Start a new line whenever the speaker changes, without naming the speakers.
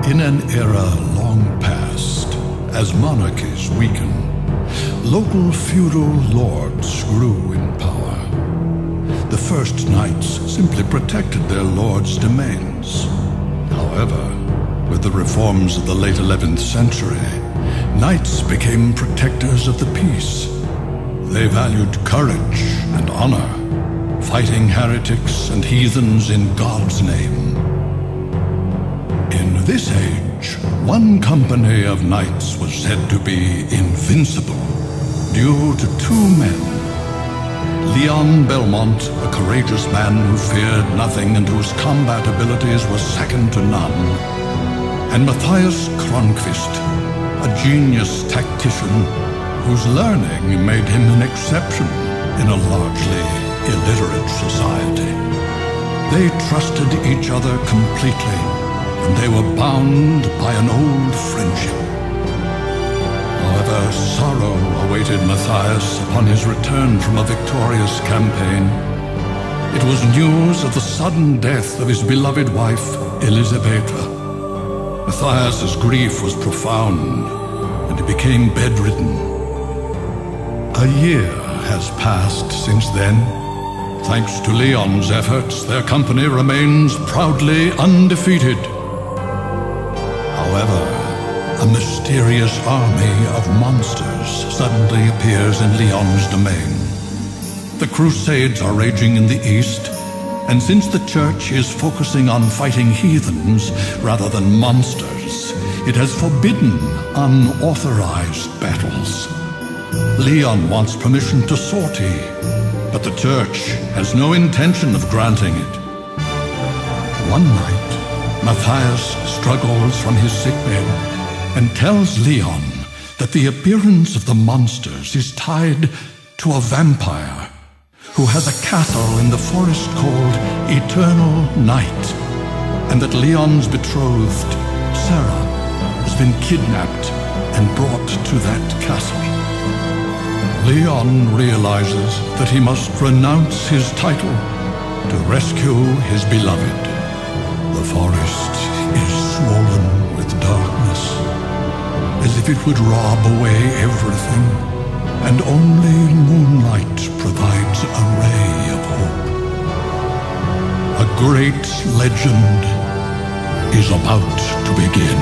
In an era long past, as monarchies weaken, local feudal lords grew in power. The first knights simply protected their lords' domains. However, with the reforms of the late 11th century, knights became protectors of the peace. They valued courage and honor, fighting heretics and heathens in God's name. In this age, one company of knights was said to be invincible, due to two men. Leon Belmont, a courageous man who feared nothing and whose combat abilities were second to none, and Matthias Kronqvist, a genius tactician whose learning made him an exception in a largely illiterate society. They trusted each other completely, and they were bound by an old friendship. However, sorrow awaited Matthias upon his return from a victorious campaign. It was news of the sudden death of his beloved wife, Elisabetta. Matthias's grief was profound, and he became bedridden. A year has passed since then. Thanks to Leon's efforts, their company remains proudly undefeated. However, a mysterious army of monsters suddenly appears in Leon's domain. The Crusades are raging in the east, and since the Church is focusing on fighting heathens rather than monsters, it has forbidden unauthorized battles. Leon wants permission to sortie, but the Church has no intention of granting it. One night, Matthias struggles from his sickbed and tells Leon that the appearance of the monsters is tied to a vampire who has a castle in the forest called Eternal Night, and that Leon's betrothed, Sarah, has been kidnapped and brought to that castle. Leon realizes that he must renounce his title to rescue his beloved. The forest is swollen with darkness, as if it would rob away everything, and only moonlight provides a ray of hope. A great legend is about to begin.